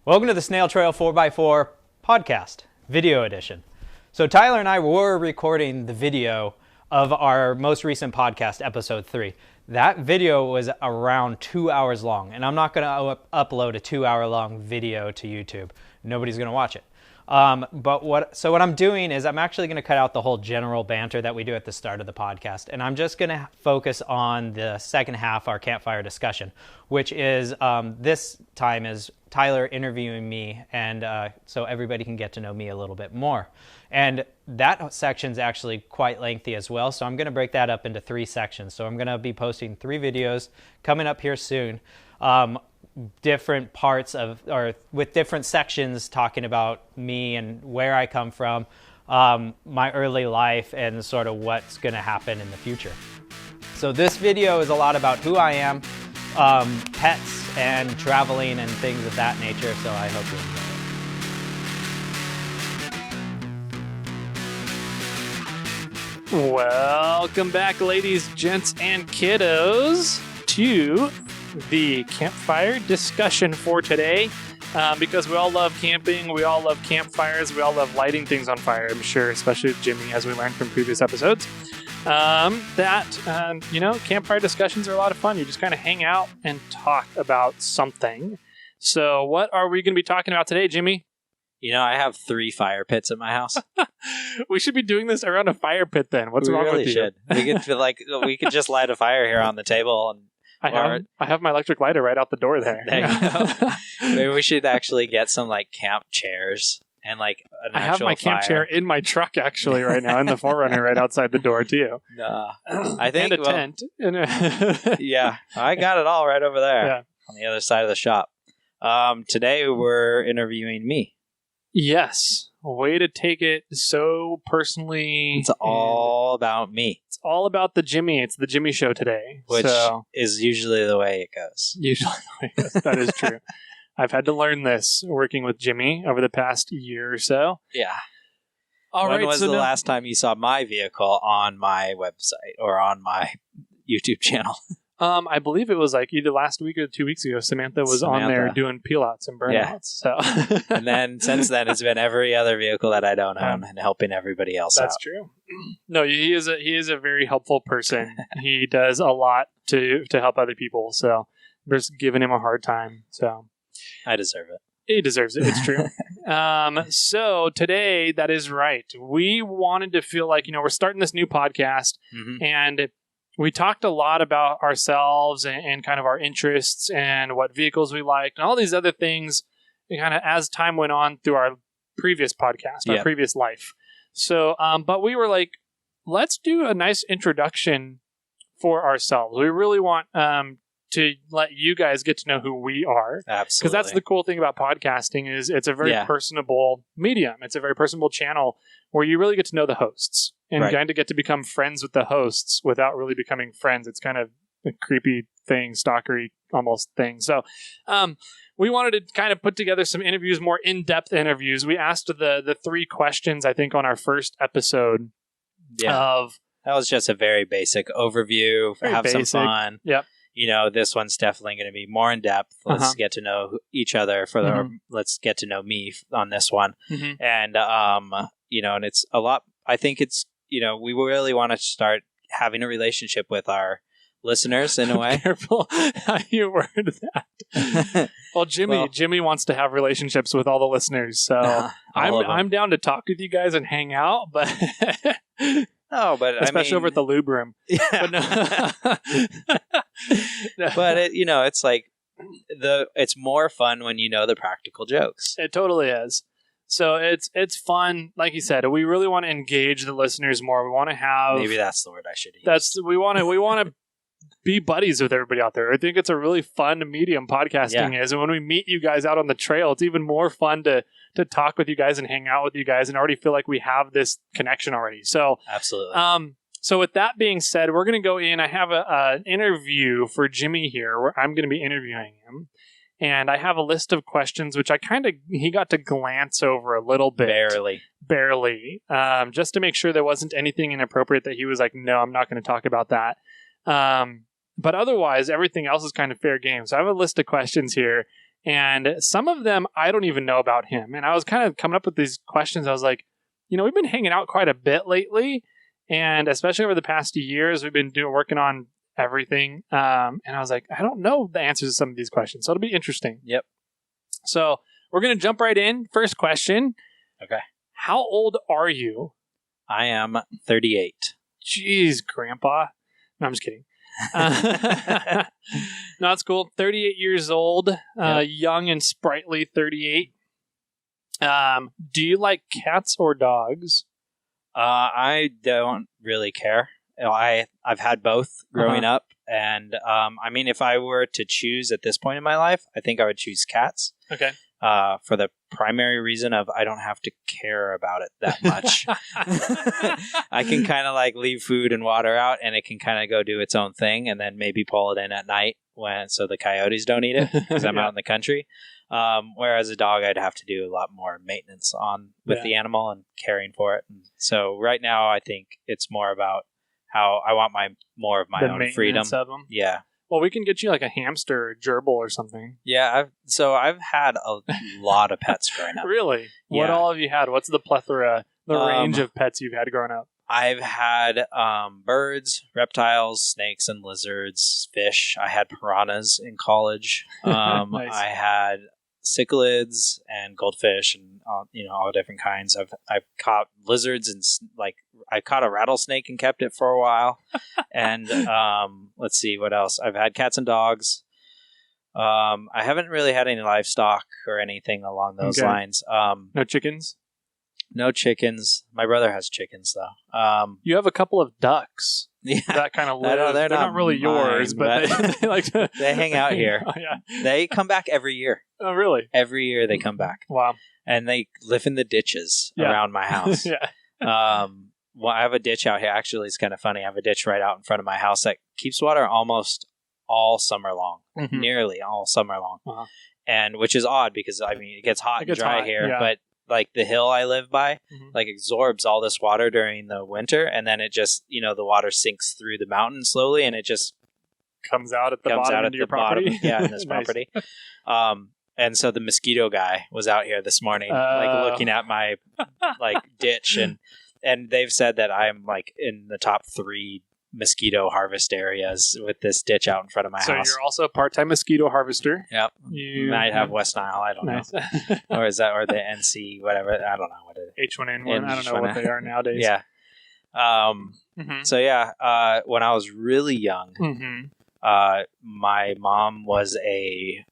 Welcome to the SnailTrail4x4 Podcast, video edition. So Tyler and I were recording the video of our most recent podcast, episode 3. That video was around 2 hours long, and I'm not going to upload a 2-hour-long video to YouTube. Nobody's going to watch it. So what I'm doing is I'm actually going to cut out the whole general banter that we do at the start of the podcast, and I'm just going to focus on the second half, our campfire discussion, which is this time is Tyler interviewing me, and so everybody can get to know me a little bit more. And that section's actually quite lengthy as well, so I'm going to break that up into 3 sections. So I'm going to be posting 3 videos coming up here soon. Different parts of, or with different sections talking about me and where I come from, my early life, and sort of what's going to happen in the future. So this video is a lot about who I am, pets, and traveling and things of that nature, so I hope you enjoy it. Welcome back, ladies, gents, and kiddos, to the campfire discussion for today, because we all love camping, we all love campfires, we all love lighting things on fire, I'm sure, especially with Jimmy, as we learned from previous episodes. Campfire discussions are a lot of fun. You just kind of hang out and talk about something. So what are we going to be talking about today, Jimmy? You know, I have 3 fire pits at my house. We should be doing this around a fire pit then. What's wrong with you? Should. We could feel like we could just light a fire here on the table. And I have my electric lighter right out the door there. There you go. Maybe we should actually get some like camp chairs and like an I have my camp chair in my truck actually right now in the Forerunner right outside the door too. I think and a tent. Yeah, I got it all right over there on the other side of the shop. Today we're interviewing me. Yes. Way to take it so personally. It's all about me. It's all about the Jimmy. It's the Jimmy show today. Which is usually the way it goes. Usually the way it goes. That is true. I've had to learn this working with Jimmy over the past year or so. Yeah. When was the last time you saw my vehicle on my website or on my YouTube channel? I believe it was like either last week or 2 weeks ago. Samantha was on there doing peel-outs and burnouts. Yeah. So. And then since then, it's been every other vehicle that I don't own and helping everybody else out. That's true. No, he is a very helpful person. He does a lot to help other people. So we're just giving him a hard time. So I deserve it. He deserves it. It's true. So today, that is right. We wanted to feel like, we're starting this new podcast, and we talked a lot about ourselves and kind of our interests and what vehicles we liked and all these other things kind of as time went on through our previous podcast, our previous life. So, but we were like, let's do a nice introduction for ourselves. We really want to let you guys get to know who we are. Absolutely. Because that's the cool thing about podcasting is it's a very personable medium. It's a very personable channel where you really get to know the hosts and kind of get to become friends with the hosts without really becoming friends. It's kind of a creepy thing, stalkery almost thing. So we wanted to kind of put together some interviews, more in-depth interviews. We asked the 3 questions, I think, on our first episode that was just a very basic overview. Some fun. Yep. This one's definitely going to be more in depth. Let's get to know each other let's get to know me on this one. And, and it's a lot, I think it's, we really want to start having a relationship with our listeners in a way. Careful how you word that. Well, Jimmy wants to have relationships with all the listeners. So I'm down to talk with you guys and hang out, but... No, but especially over at the lube room. Yeah. But it's like it's more fun when you know the practical jokes. It totally is. So it's fun. Like you said, we really want to engage the listeners more. We want to have maybe that's the word I should use. We want to be buddies with everybody out there. I think it's a really fun medium podcasting is, and when we meet you guys out on the trail, it's even more fun to talk with you guys and hang out with you guys and already feel like we have this connection already. So absolutely. So with that being said, we're going to go in. I have an interview for Jimmy here where I'm going to be interviewing him. And I have a list of questions, which he got to glance over a little bit. Barely. Just to make sure there wasn't anything inappropriate that he was like, no, I'm not going to talk about that. But otherwise, everything else is kind of fair game. So I have a list of questions here. And some of them, I don't even know about him. And I was kind of coming up with these questions. I was like, we've been hanging out quite a bit lately. And especially over the past years, we've been working on everything. And I was like, I don't know the answers to some of these questions. So it'll be interesting. Yep. So we're going to jump right in. First question. Okay. How old are you? I am 38. Jeez, Grandpa. No, I'm just kidding. No, it's cool. 38 years old, young and sprightly 38. Do you like cats or dogs? I don't really care. I've had both growing up. And I mean, if I were to choose at this point in my life, I think I would choose cats. Okay. For the primary reason of I don't have to care about it that much. I can kind of like leave food and water out and it can kind of go do its own thing and then maybe pull it in at night so the coyotes don't eat it because I'm out in the country. Whereas a dog, I'd have to do a lot more maintenance with the animal and caring for it. And so right now, I think it's more about how I want more of my own freedom. Of them. Yeah. Well, we can get you like a hamster or a gerbil or something. Yeah, I've had a lot of pets growing up. Really? Yeah. What all have you had? What's the plethora, the range of pets you've had growing up? I've had birds, reptiles, snakes, and lizards, fish. I had piranhas in college. Nice. I had cichlids and goldfish and all different kinds. I've caught lizards and I caught a rattlesnake and kept it for a while. And let's see what else. I've had cats and dogs. I haven't really had any livestock or anything along those lines. No chickens? No chickens. My brother has chickens though. You have a couple of ducks. Yeah, that kind of live. They're not really yours, but they like to. They hang out here. Oh, yeah. They come back every year. Oh, really? Every year they come back. Wow. And they live in the ditches around my house. Yeah. Well, I have a ditch out here. Actually, it's kind of funny. I have a ditch right out in front of my house that keeps water almost all summer long, nearly all summer long. Uh-huh. And which is odd because it gets hot and dry here, but like the hill I live by, like absorbs all this water during the winter, and then it just, the water sinks through the mountain slowly, and it just comes out at the bottom into your property. Yeah, in this property. And so the mosquito guy was out here this morning, looking at my ditch, and they've said that I'm in the top 3 mosquito harvest areas with this ditch out in front of my house. So you're also a part-time mosquito harvester. Yep. You might have West Nile. I don't know. Or is that, or the NC, whatever. I don't know what it is. H1N1. I don't know what they are nowadays. Yeah. So yeah, when I was really young, my mom was a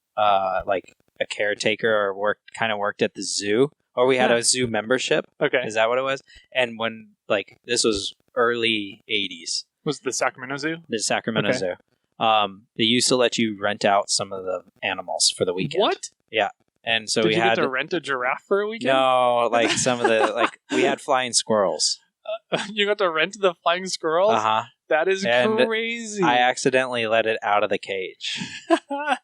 caretaker or worked at the zoo, or we had a zoo membership. Okay. Is that what it was? And when this was early 80s. Was it the Sacramento Zoo? The Sacramento Zoo. They used to let you rent out some of the animals for the weekend. What? Yeah. And so Did you get to rent a giraffe for a weekend? No, some of the we had flying squirrels. You got to rent the flying squirrels? Uh-huh. That is crazy. I accidentally let it out of the cage.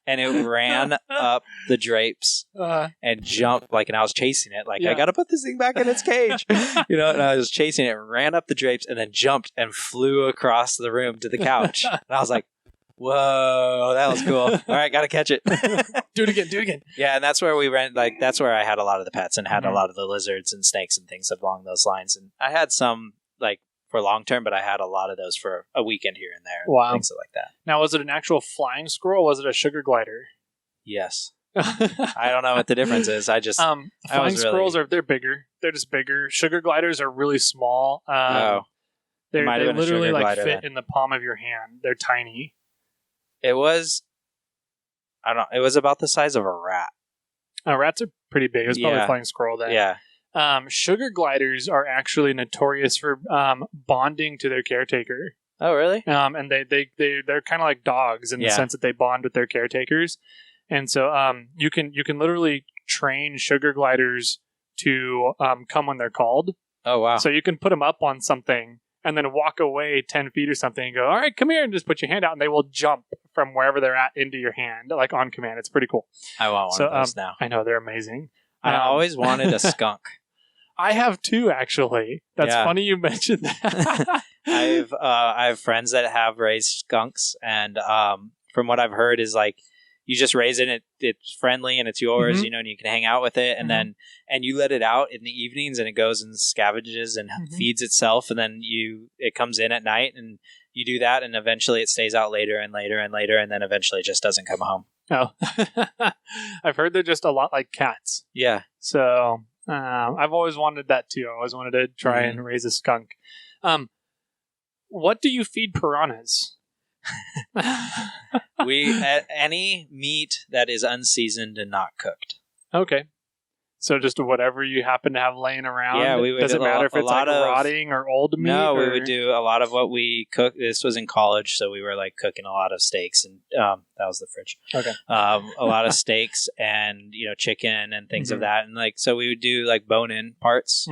And it ran up the drapes and jumped, and I was chasing it. I got to put this thing back in its cage. And I was chasing it, ran up the drapes, and then jumped and flew across the room to the couch. And I was like, whoa, that was cool. All right, got to catch it. Do it again. Yeah, and that's where we that's where I had a lot of the pets and had a lot of the lizards and snakes and things along those lines. And I had some, for long term, but I had a lot of those for a weekend here and there. Wow. Things like that. Now, was it an actual flying squirrel or was it a sugar glider? Yes. I don't know what the difference is. I just flying squirrels they're bigger. They're just bigger. Sugar gliders are really small. They literally fit in the palm of your hand. They're tiny. It was it was about the size of a rat. Rats are pretty big. It was probably a flying squirrel then. Yeah. Sugar gliders are actually notorious for bonding to their caretaker. Oh, really? And they're kind of like dogs in the sense that they bond with their caretakers. And so you can literally train sugar gliders to come when they're called. Oh, wow. So you can put them up on something and then walk away 10 feet or something and go, all right, come here, and just put your hand out, and they will jump from wherever they're at into your hand, on command. It's pretty cool. I want one of those now. I know, they're amazing. I always wanted a skunk. I have 2, actually. That's funny you mentioned that. I have friends that have raised skunks, and from what I've heard is you just raise it. It's friendly and it's yours, you know, and you can hang out with it. And then, and you let it out in the evenings and it goes and scavenges and feeds itself. And then it comes in at night and you do that. And eventually it stays out later and later and later. And then eventually it just doesn't come home. Oh, I've heard they're just a lot like cats. Yeah. So I've always wanted that too. I always wanted to try and raise a skunk. What do you feed piranhas? Any meat that is unseasoned and not cooked. Okay. So just whatever you happen to have laying around. Yeah, we would. Does it matter if it's like rotting or old meat? No, we would do a lot of what we cook. This was in college, so we were like cooking a lot of steaks, and that was the fridge. Okay. A lot of steaks and chicken and things of that, and like so we would do like bone-in parts.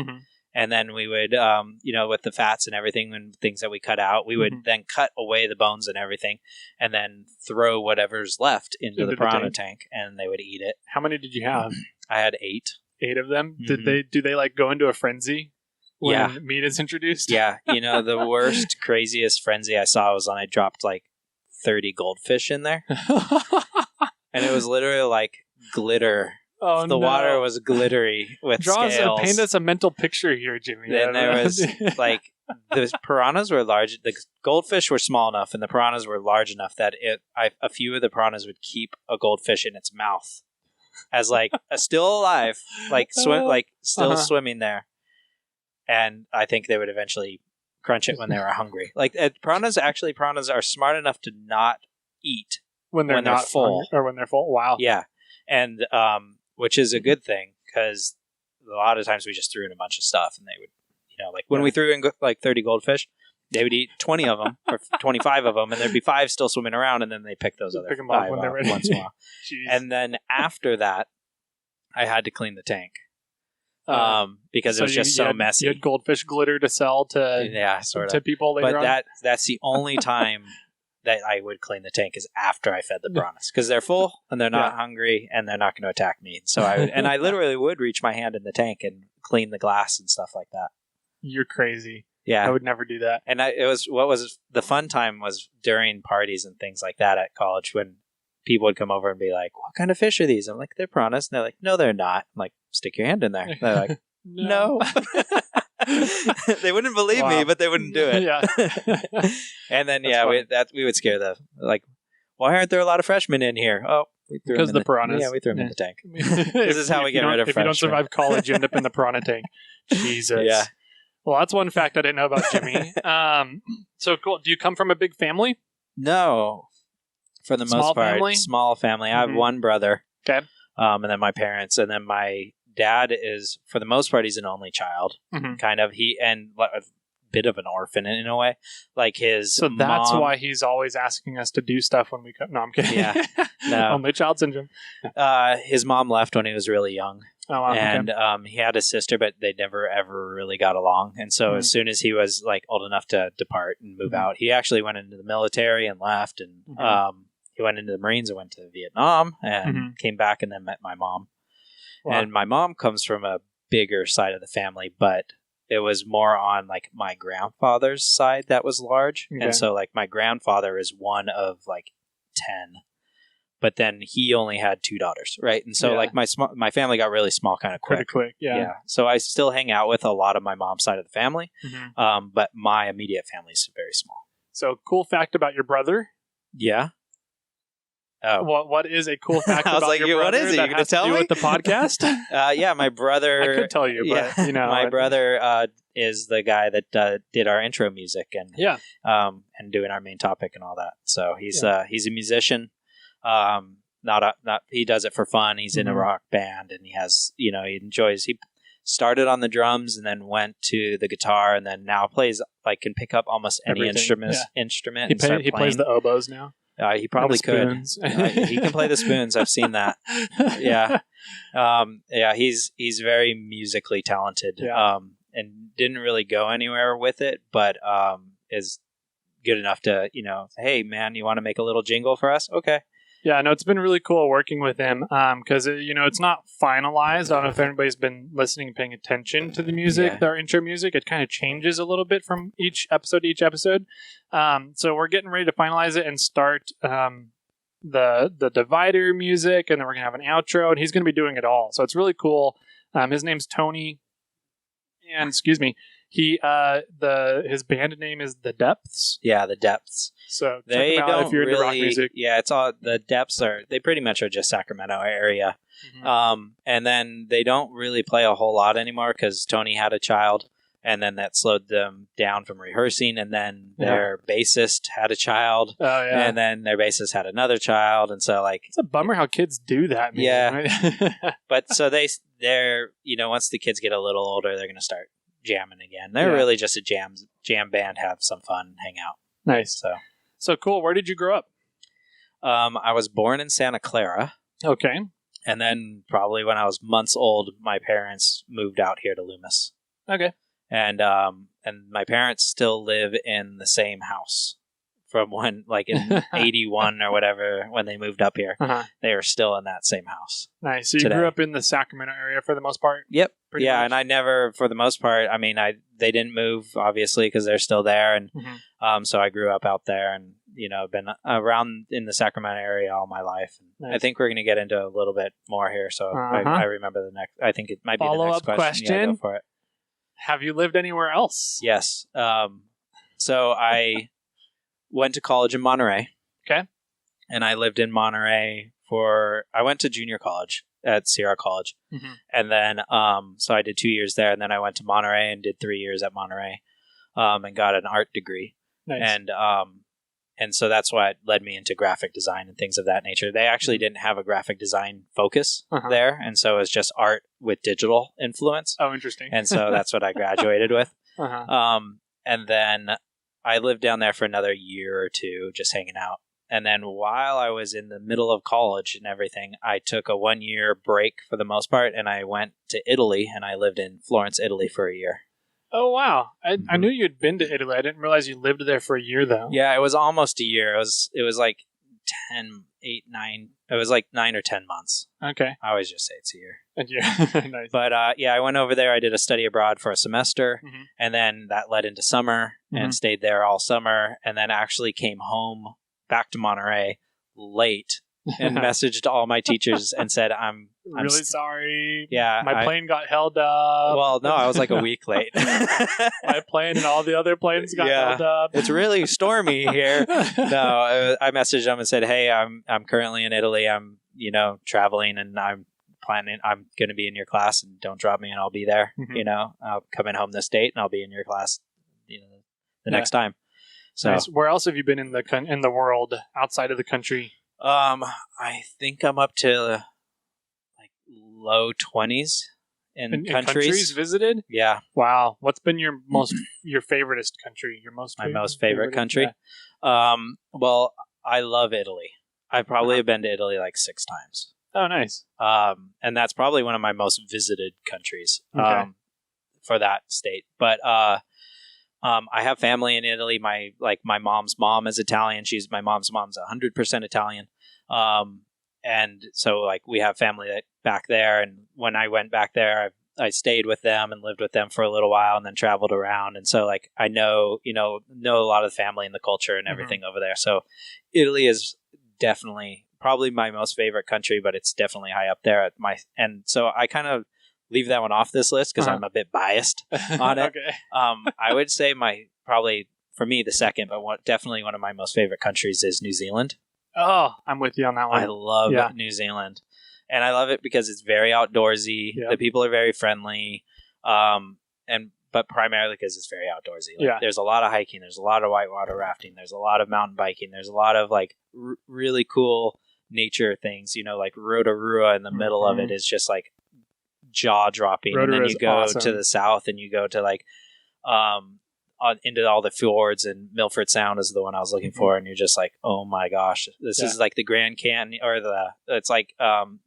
And then we would, with the fats and everything and things that we cut out, we would then cut away the bones and everything and then throw whatever's left into the piranha tank and they would eat it. How many did you have? I had 8. 8 of them? Do they like go into a frenzy when meat is introduced? Yeah. The worst, craziest frenzy I saw was when I dropped like 30 goldfish in there. And it was literally like glitter. Oh, the water was glittery with scales. Paint us a mental picture here, Jimmy. Then there was like the piranhas were large. The goldfish were small enough, and the piranhas were large enough that a few of the piranhas would keep a goldfish in its mouth as like still alive, still swimming there. And I think they would eventually crunch it when they were hungry. Like piranhas are smart enough to not eat when they're not full or when they're full. Wow. Yeah, and which is a good thing because a lot of times we just threw in a bunch of stuff and they would, like when we threw in like 30 goldfish, they would eat 20 of them or 25 of them and there'd be 5 still swimming around and then they pick those other 5 when they're ready. Once in a while. And then after that, I had to clean the tank because it was just so messy. You had goldfish glitter to sell to people later on? But that's the only time that I would clean the tank is after I fed the piranhas because they're full and they're not hungry and they're not going to attack me. So I literally would reach my hand in the tank and clean the glass and stuff like that. You're crazy. Yeah, I would never do that. And what was the fun time was during parties and things like that at college when people would come over and be like, "What kind of fish are these?" I'm like, "They're piranhas." And they're like, "No, they're not." I'm like, "Stick your hand in there." They're like, "No." They wouldn't believe me, but they wouldn't do it. Yeah. And then we would scare them. Like, why aren't there a lot of freshmen in here? Oh, we threw because them the piranhas. Yeah, we threw them in the tank. This is how we get rid of freshmen. If you don't survive college, you end up in the piranha tank. Jesus. Yeah. Well, that's one fact I didn't know about Jimmy. So cool. Do you come from a big family? No, for the most part, small family. I have one brother. Okay. And then my parents, and then my dad is, for the most part, he's an only child, kind of. And a bit of an orphan in a way. Like his So that's why he's always asking us to do stuff when we come. No, I'm kidding. Yeah. No. Only child syndrome. His mom left when he was really young. Oh, wow. And he had a sister, but they never ever really got along. And so as soon as he was like old enough to depart and move out, he actually went into the military and left. And he went into the Marines and went to Vietnam and came back and then met my mom. Wow. And my mom comes from a bigger side of the family, but it was more on like my grandfather's side that was large. Okay. And so like my grandfather is one of like 10. But then he only had 2 daughters, right? And so like my family got really small kind of quick. Pretty quick, yeah. So I still hang out with a lot of my mom's side of the family, but my immediate family is very small. So cool fact about your brother. Yeah. Oh. What is a cool fact about like, your brother? What is it? You're going to tell me? With the podcast? Yeah, my brother. I could tell you, but my brother is the guy that did our intro music and and doing our main topic and all that. So he's a musician. He does it for fun. He's in a rock band and he has, he started on the drums and then went to the guitar and then now plays can pick up almost any instrument. He plays the oboes now. He probably could. He can play the spoons. I've seen that. Yeah. He's very musically talented. Yeah. And didn't really go anywhere with it, but is good enough to, hey man, you want to make a little jingle for us? Okay. Yeah, no, it's been really cool working with him because, it's not finalized. I don't know if anybody's been listening and paying attention to the music, our intro music. It kind of changes a little bit from each episode to episode. So we're getting ready to finalize it and start the divider music, and then we're gonna have an outro, and he's gonna be doing it all. So it's really cool. His name's Tony, and excuse me, his band name is The Depths. Yeah, The Depths. So they check them out if you're into rock music. Yeah, it's all The Depths they pretty much are just Sacramento area. Mm-hmm. And then they don't really play a whole lot anymore because Tony had a child, and then that slowed them down from rehearsing, and then their bassist had a child, and then their bassist had another child, and so like it's a bummer how kids do that, man. Yeah. But so they're once the kids get a little older, they're gonna start jamming again. They're really just a jam band, have some fun, hang out. Nice. So cool. Where did you grow up? I was born in Santa Clara. Okay. And then probably when I was months old, my parents moved out here to Loomis. Okay. And my parents still live in the same house from when, like in 81 or whatever, when they moved up here. They are still in that same house. Nice. So you grew up in the Sacramento area for the most part? Yep. Pretty much. And I never, for the most part, I mean, they didn't move, obviously, because they're still there. And so I grew up out there and, been around in the Sacramento area all my life. Nice. I think we're going to get into a little bit more here. So I remember the next, I think it might be the next question. Yeah, go for it. Have you lived anywhere else? Yes. So I went to college in Monterey. Okay. And I lived in Monterey I went to junior college at Sierra College. And then, so I did 2 years there, and then I went to Monterey and did 3 years at Monterey, and got an art degree. Nice. And so that's why it led me into graphic design and things of that nature. They actually didn't have a graphic design focus there. And so it was just art with digital influence. Oh, interesting. And so that's what I graduated with. And then I lived down there for another year or two, just hanging out. And then while I was in the middle of college and everything, I took a 1 year break for the most part. And I went to Italy, and I lived in Florence, Italy for a year. Oh, wow. I knew you'd been to Italy. I didn't realize you lived there for a year, though. Yeah, it was almost a year. It was like 9. It was like 9 or 10 months. Okay. I always just say it's a year. Nice. But I went over there. I did a study abroad for a semester, and then that led into summer and stayed there all summer, and then actually came home back to Monterey late and messaged all my teachers and said, I'm really sorry. Yeah. My plane got held up. Well, no, I was like a week late. My plane and all the other planes got held up. It's really stormy here. No, I messaged them and said, hey, I'm currently in Italy. I'm, traveling, and I'm going to be in your class, and don't drop me and I'll be there. I'll come in home this date and I'll be in your class, the next time. So nice. Where else have you been in the world outside of the country? I think I'm up to like low 20s in countries visited. Yeah. Wow. What's been your favoriteest country? My most favorite country. Yeah. Well, I love Italy. I probably have been to Italy like 6 times. Oh, nice. And that's probably one of my most visited countries. For that state. But I have family in Italy. My mom's mom is Italian. My mom's 100% Italian. And so like we have family back there. And when I went back there, I stayed with them and lived with them for a little while, and then traveled around. And so like I know a lot of the family and the culture and everything over there. So Italy is definitely probably my most favorite country, but it's definitely high up there and so I kind of leave that one off this list because I'm a bit biased on it. Okay. I would say probably for me the second, but definitely one of my most favorite countries is New Zealand. Oh, I'm with you on that one. I love New Zealand, and I love it because it's very outdoorsy. Yeah. The people are very friendly, but primarily because it's very outdoorsy. There's a lot of hiking. There's a lot of whitewater rafting. There's a lot of mountain biking. There's a lot of like really cool nature things. Like Rotorua in the middle of it is just like jaw dropping. And then you go to the south and you go to like into all the fjords, and Milford Sound is the one I was looking for, and you're just like, oh my gosh, this is like the Grand Canyon, or it's like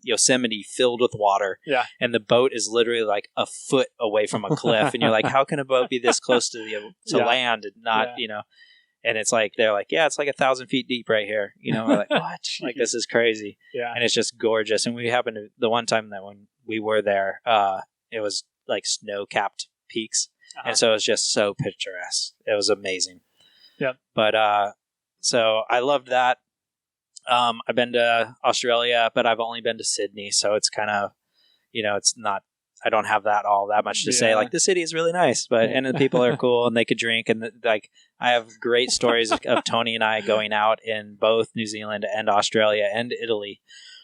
Yosemite filled with water, and the boat is literally like a foot away from a cliff, and you're like, how can a boat be this close to land and not and it's like they're like, it's like 1,000 feet deep right here, we're like, what? Like, this is crazy. And it's just gorgeous. And we happened to, the one time that when we were there, it was like snow-capped peaks. And so it was just so picturesque. It was amazing. Yeah. But so I loved that. I've been to Australia, but I've only been to Sydney, so it's kind of, it's not. I don't have all that much to say. Like, the city is really nice, and the people are cool, and they could drink, and I have great stories of Tony and I going out in both New Zealand and Australia and Italy,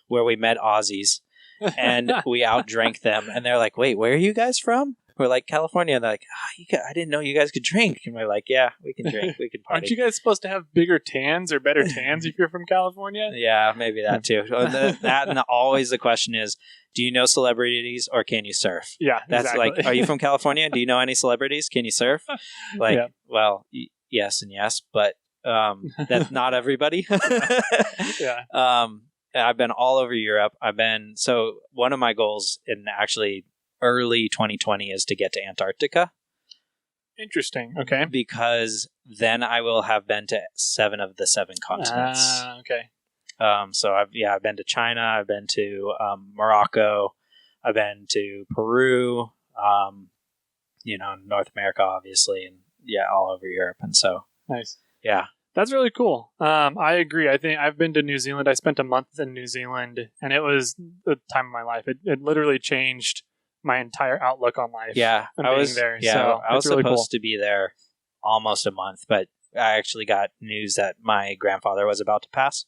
where we met Aussies, and we outdrank them, and they're like, "Wait, where are you guys from?" We're like, "California." And they're like, I didn't know you guys could drink. And we're like, "Yeah, we can drink. We can party." Aren't you guys supposed to have bigger tans or better tans if you're from California? Yeah, maybe that too. And always the question is, do you know celebrities or can you surf? Yeah, that's exactly. Like, are you from California? Do you know any celebrities? Can you surf? Well, yes and yes, but that's not everybody. Yeah. I've been all over Europe. So one of my goals in actually early 2020 is to get to Antarctica. Interesting. Okay. Because then I will have been to 7 of the 7 continents. Okay. So I've been to China. I've been to Morocco. I've been to Peru. North America, obviously, and all over Europe. And so nice. Yeah. That's really cool. I agree. I think I've been to New Zealand. I spent a month in New Zealand, and it was the time of my life. It literally changed my entire outlook on life. Yeah, I was there. Yeah, so I was really supposed to be there almost a month, but I actually got news that my grandfather was about to pass,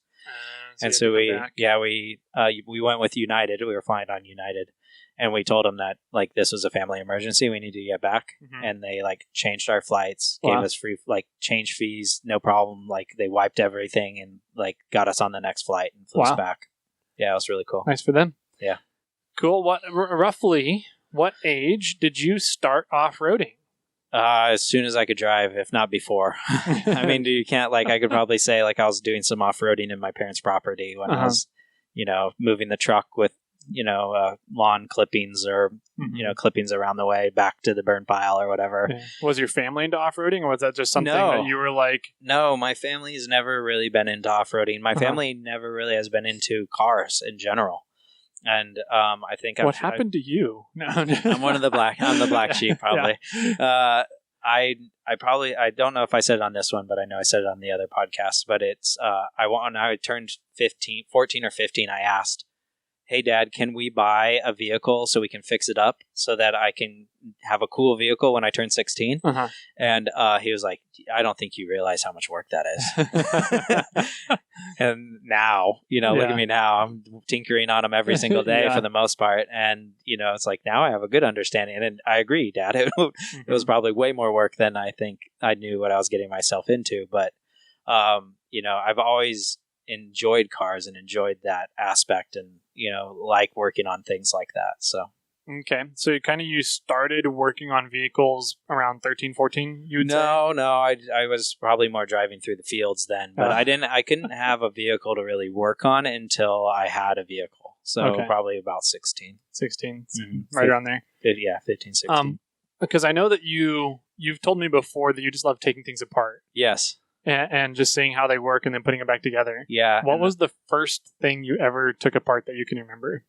and so we went with United. We were flying on United, and we told them that like this was a family emergency. We need to get back, and they like changed our flights, gave us free change fees, no problem. Like they wiped everything and like got us on the next flight and flew us back. Yeah, it was really cool. Nice for them. Yeah. Cool. Roughly what age did you start off-roading? As soon as I could drive, if not before. I mean, you can't I could probably say I was doing some off-roading in my parents' property when I was, moving the truck with, lawn clippings or, clippings around the way back to the burn pile or whatever. Yeah. Was your family into off-roading, or was that just something that you were like? No, my family's never really been into off-roading. My family never really has been into cars in general. And I think what happened to you? No, I'm one of the black. I'm the black sheep, probably. Yeah. I don't know if I said it on this one, but I know I said it on the other podcast. But it's when I turned 14 or 15, I asked, "Hey, Dad, can we buy a vehicle so we can fix it up so that I can have a cool vehicle when I turn 16?" And he was like, "I don't think you realize how much work that is." And now, look at me now. I'm tinkering on them every single day for the most part. And, it's like now I have a good understanding. And I agree, Dad. It was probably way more work than I think I knew what I was getting myself into. But, I've always enjoyed cars and enjoyed that aspect and, like working on things like that. So. Okay. So you started working on vehicles around 13, 14, you would say? No, I was probably more driving through the fields then, but I couldn't have a vehicle to really work on until I had a vehicle. So probably about 16. 16, right around there. Yeah, 15, 16. Because I know that you've told me before that you just love taking things apart. Yes. And just seeing how they work and then putting it back together. Yeah. What was the first thing you ever took apart that you can remember?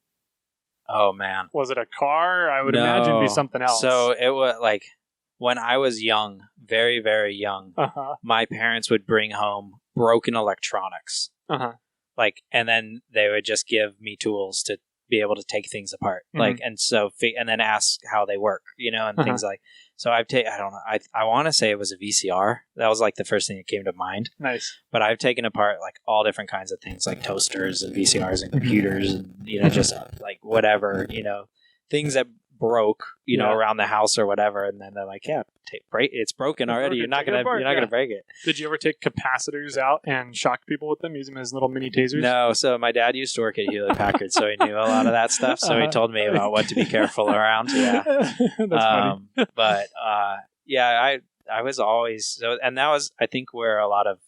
Oh, man. Was it a car? I would imagine it'd be something else. So it was when I was young, very, very young, my parents would bring home broken electronics. And then they would just give me tools to be able to take things apart. And then ask how they work, and things like. So I don't know. I want to say it was a VCR. That was the first thing that came to mind. Nice. But I've taken apart all different kinds of things like toasters and VCRs and computers and just whatever, things that broke, around the house or whatever. And then they're like, yeah, it's broken already. You're not gonna break it. Did you ever take capacitors out and shock people with them, use them as little mini tasers? No. So my dad used to work at Hewlett Packard, so he knew a lot of that stuff. So he told me about what to be careful around. Yeah. That's funny. But I was always so, and that was I think where a lot of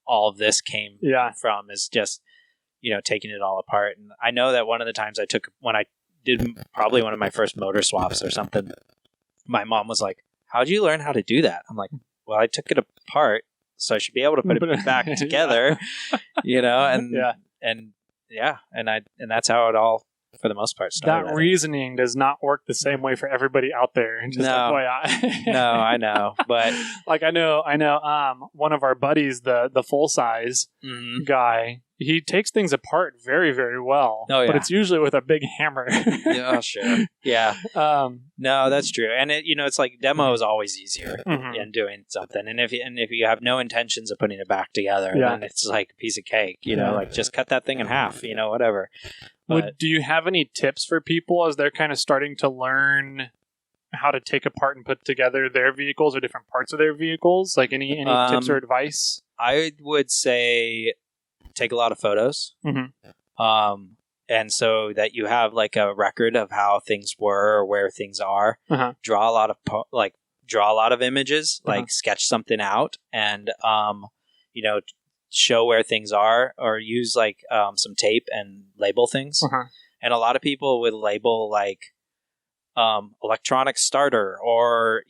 all of this came from is just taking it all apart. And I know that one of the times I took when I did probably one of my first motor swaps or something, my mom was like, "How'd you learn how to do that?" I'm like, "Well, I took it apart, so I should be able to put it back together," and that's how it all, for the most part, started. That reasoning does not work the same way for everybody out there. Just FYI. No, I know, but I know. One of our buddies, the full size guy, he takes things apart very, very well. Oh, yeah. But it's usually with a big hammer. Yeah, sure. Yeah. No, that's true. And it's like demo is always easier in doing something. And if you have no intentions of putting it back together, then it's like a piece of cake. Like just cut that thing in half. Whatever. Do you have any tips for people as they're kind of starting to learn how to take apart and put together their vehicles or different parts of their vehicles? Like any tips or advice? I would say take a lot of photos. And so that you have like a record of how things were or where things are. Draw a lot of images, like sketch something out and show where things are, or use like some tape and label things. And a lot of people would label like electronic starter or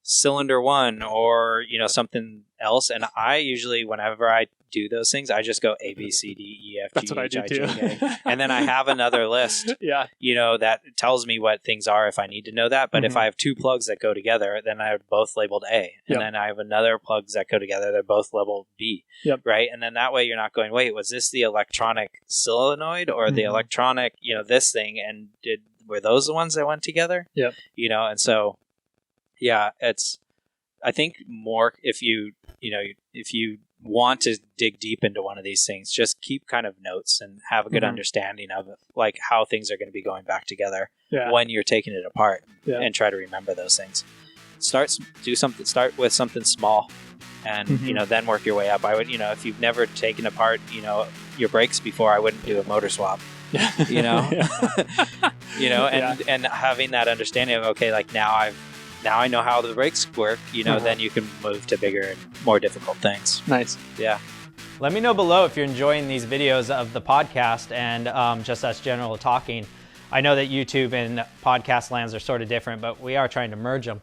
cylinder 1 or something else. And I usually, whenever I do those things, I just go A, B, C, D, E, F, G, H, I, J, K. And then I have another list that tells me what things are if I need to know that. But if I have 2 plugs that go together, then I have both labeled A. And then I have another plugs that go together, they're both labeled B. Right? And then that way you're not going, wait, was this the electronic solenoid or the electronic, this thing? And were those the ones that went together? And so I think more if you want to dig deep into one of these things, just keep kind of notes and have a good understanding of like how things are going to be going back together when you're taking it apart and try to remember those things. Start with something small and then work your way up. I would, if you've never taken apart, your brakes before, I wouldn't do a motor swap. And having that understanding of, okay, like now I know how the brakes work, then you can move to bigger and more difficult things. Nice. Yeah. Let me know below if you're enjoying these videos of the podcast and just us general talking. I know that YouTube and podcast lands are sort of different, but we are trying to merge them.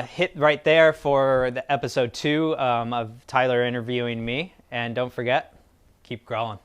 Hit right there for the episode 2 of Tyler interviewing me. And don't forget, keep growing.